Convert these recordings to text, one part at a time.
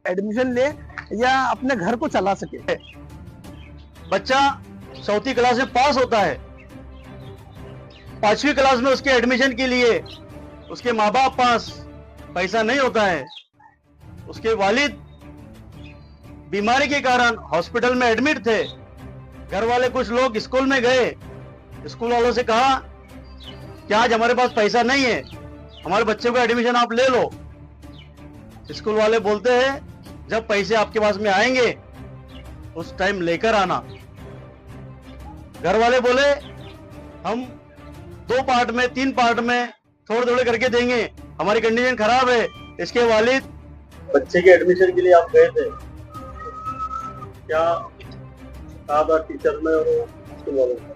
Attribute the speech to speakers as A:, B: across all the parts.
A: Admission ले या अपने घर को चला सके।
B: बच्चा चौथी क्लास में पास होता है, 5वीं क्लास में उसके एडमिशन के लिए उसके माँ बाप पास पैसा नहीं होता है। उसके वालिद बीमारी के कारण हॉस्पिटल में एडमिट थे। घर वाले कुछ लोग स्कूल में गए, स्कूल वालों से कहा कि आज हमारे पास पैसा नहीं है, हमारे बच्चे को एडमिशन आप ले लो। स्कूल वाले बोलते हैं जब पैसे आपके पास में आएंगे उस टाइम लेकर आना। घर वाले बोले हम 2 पार्ट में 3 पार्ट में थोड़े थोड़े करके देंगे, हमारी कंडीशन खराब है। इसके वालिद बच्चे के एडमिशन के लिए आप गए थे, क्या कहा था टीचर ने और स्कूल वालों ने?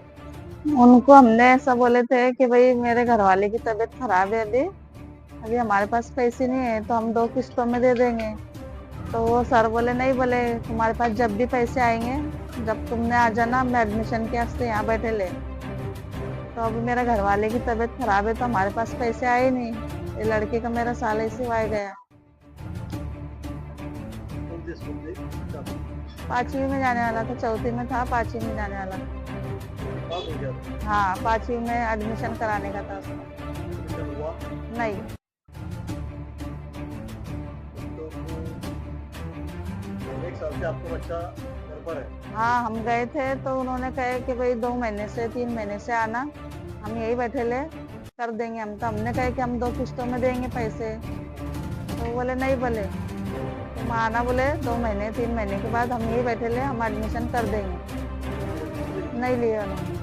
C: उनको हमने ऐसा बोले थे कि भाई मेरे घर वाले की तबीयत खराब है, अभी हमारे पास पैसे नहीं है तो हम 2 किस्तों में दे देंगे। तो वो सर बोले नहीं, बोले तुम्हारे पास जब भी पैसे आएंगे, जब तुमने आ जाना, मैं एडमिशन के वास्ते यहाँ बैठे ले। तो अभी मेरे घर वाले की तबीयत खराब है तो हमारे पास पैसे आए नहीं, ये लड़के का मेरा साल ऐसे वाया गया। 5वीं में जाने वाला था, 4थी में था, 5वीं में जाने वाला था। हाँ, 5वीं में एडमिशन कराने का था उसका। नहीं।
B: एक साल से आपका बच्चा घर पर है?
C: हाँ, हम गए थे तो उन्होंने कहा कि भाई 2 महीने से 3 महीने से आना, हम यही बैठे ले कर देंगे हम। तो हमने कहा कि हम 2 किस्तों में देंगे पैसे। तो बोले नहीं, बोले तुम आना, बोले 2 महीने 3 महीने के बाद हम यही बैठे ले, हम एडमिशन कर देंगे। नहीं लिया उन्होंने।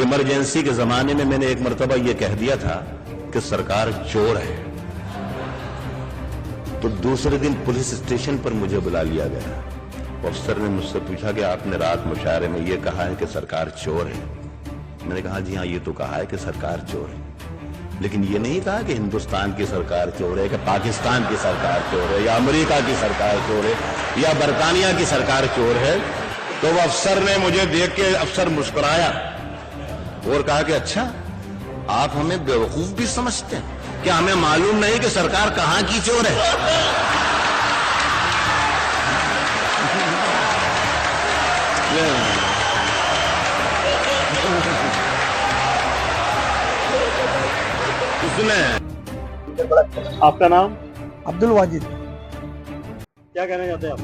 D: इमरजेंसी के जमाने में मैंने एक मर्तबा ये कह दिया था कि सरकार चोर है, तो दूसरे दिन पुलिस स्टेशन पर मुझे बुला लिया गया। अफसर ने मुझसे पूछा कि आपने रात मुशायरे में ये कहा है कि सरकार चोर है। मैंने कहा जी हाँ, ये तो कहा है कि सरकार चोर है, लेकिन ये नहीं कहा कि हिंदुस्तान की सरकार चोर है, कि पाकिस्तान की सरकार चोर है, या अमेरिका की सरकार चोर है, या बरतानिया की सरकार चोर है। तो वो अफसर ने मुझे देख के अफसर मुस्कुराया और कहा कि अच्छा, आप हमें बेवकूफ भी समझते हैं, क्या हमें मालूम नहीं कि सरकार कहां की चोर है?
B: आपका नाम?
A: अब्दुल वाजिद।
B: क्या कहना चाहते हैं आप?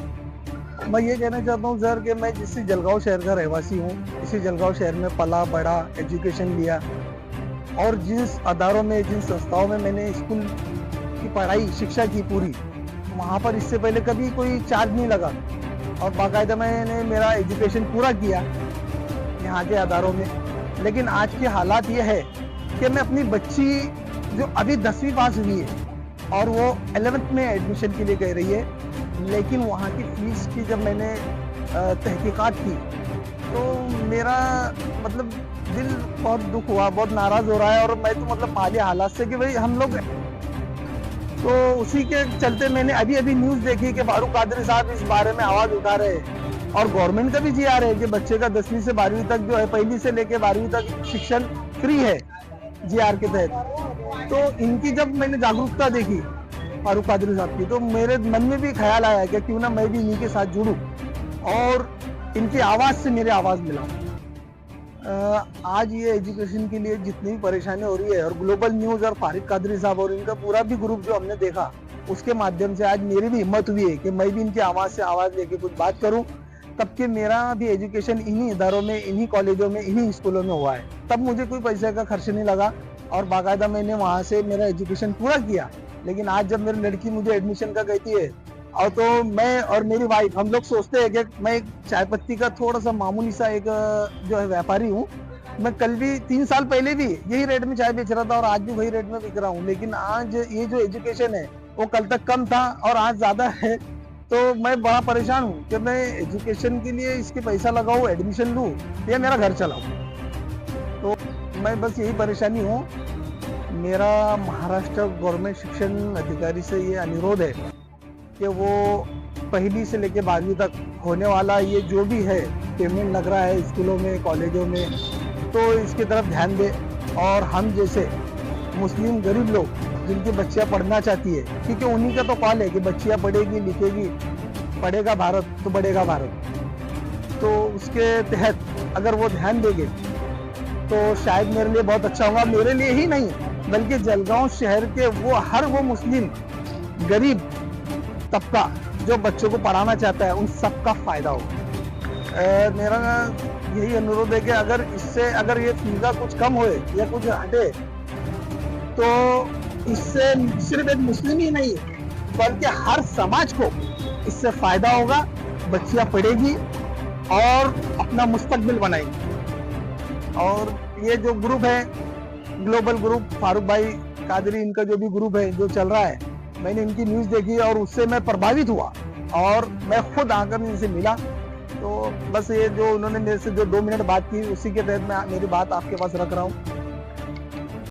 A: मैं ये कहना चाहता हूँ सर कि मैं जिस जलगांव शहर का रहवासी हूँ, इसी जलगांव शहर में पला बड़ा, एजुकेशन लिया, और जिस अदारों में, जिन संस्थाओं में मैंने स्कूल की पढ़ाई शिक्षा की पूरी, वहाँ पर इससे पहले कभी कोई चार्ज नहीं लगा और बाकायदा मैंने मेरा एजुकेशन पूरा किया यहाँ के अदारों में। लेकिन आज के हालात ये है कि मैं अपनी बच्ची जो अभी 10वीं पास हुई है और वो 11th में एडमिशन के लिए कह रही है, लेकिन वहाँ की फीस की जब मैंने तहकीकात की तो मेरा मतलब दिल बहुत दुख हुआ, बहुत नाराज हो रहा है। और मैं तो मतलब माली हालात से कि भाई हम लोग, तो उसी के चलते मैंने अभी न्यूज़ देखी कि फारूक कादरी साहब इस बारे में आवाज उठा रहे हैं और गवर्नमेंट का भी जी आ रहे हैं कि बच्चे का 10वीं से 12वीं तक जो है, 1ली से लेकर 12वीं तक शिक्षण फ्री है GR के तहत। तो इनकी जब मैंने जागरूकता देखी फारूक कादरी साहब की, तो मेरे मन में भी ख्याल आया कि क्यों ना मैं भी इन्हीं के साथ जुड़ूं और इनकी आवाज़ से मेरी आवाज़ मिलाऊं। आज ये एजुकेशन के लिए जितनी भी परेशानी हो रही है, और ग्लोबल न्यूज़ और फारूक कादरी साहब और इनका पूरा भी ग्रुप जो हमने देखा, उसके माध्यम से आज मेरी भी हिम्मत हुई है कि मैं भी इनकी आवाज़ से आवाज़ लेके कुछ बात करूं। तब कि मेरा भी एजुकेशन इन्हीं इदारों में, इन्हीं कॉलेजों में, इन्हीं स्कूलों में हुआ है। तब मुझे कोई पैसे का खर्च नहीं लगा और बाकायदा मैंने वहाँ से मेरा एजुकेशन पूरा किया। लेकिन आज जब मेरी लड़की मुझे एडमिशन का कहती है, और तो मैं और मेरी वाइफ, हम लोग सोचते हैं कि मैं एक चाय पत्ती का थोड़ा सा मामूली सा एक जो है व्यापारी हूँ। मैं कल भी 3 साल पहले भी यही रेट में चाय बेच रहा था और आज भी वही रेट में बिक रहा हूँ। लेकिन आज ये जो एजुकेशन है वो कल तक कम था और आज ज्यादा है। तो मैं बड़ा परेशान हूँ कि मैं एजुकेशन के लिए इसके पैसा लगाऊँ, एडमिशन लूँ या मेरा घर चलाऊँ। तो मैं बस यही परेशानी हूँ। मेरा महाराष्ट्र गवर्नमेंट शिक्षण अधिकारी से ये अनुरोध है कि वो 1ली से लेकर 12वीं तक होने वाला ये जो भी है पेमेंट लग रहा है स्कूलों में, कॉलेजों में, तो इसकी तरफ ध्यान दे और हम जैसे मुस्लिम गरीब लोग जिनकी बच्चियां पढ़ना चाहती है, क्योंकि उन्हीं का तो कॉल है कि बच्चियां पढ़ेगी लिखेगी, पढ़ेगा भारत तो बढ़ेगा भारत। तो उसके तहत अगर वो ध्यान देंगे तो शायद मेरे लिए बहुत अच्छा होगा। मेरे लिए ही नहीं बल्कि जलगांव शहर के हर वो मुस्लिम गरीब तबका जो बच्चों को पढ़ाना चाहता है उन सबका फायदा होगा। मेरा यही अनुरोध है कि अगर ये फीसा कुछ कम होए या कुछ हटे तो इससे सिर्फ एक मुस्लिम ही नहीं बल्कि हर समाज को इससे फायदा होगा। बच्चियां पढ़ेगी और अपना मुस्तकबिल बनाएंगी। और ये जो ग्रुप है ग्लोबल ग्रुप, फारूक भाई कादरी, इनका जो भी ग्रुप है जो चल रहा है, मैंने इनकी न्यूज देखी और उससे मैं प्रभावित हुआ और मैं खुद आकर इनसे मिला। तो बस ये जो उन्होंने मेरे से जो 2 मिनट बात की उसी के तहत मैं मेरी बात आपके पास रख रहा हूँ।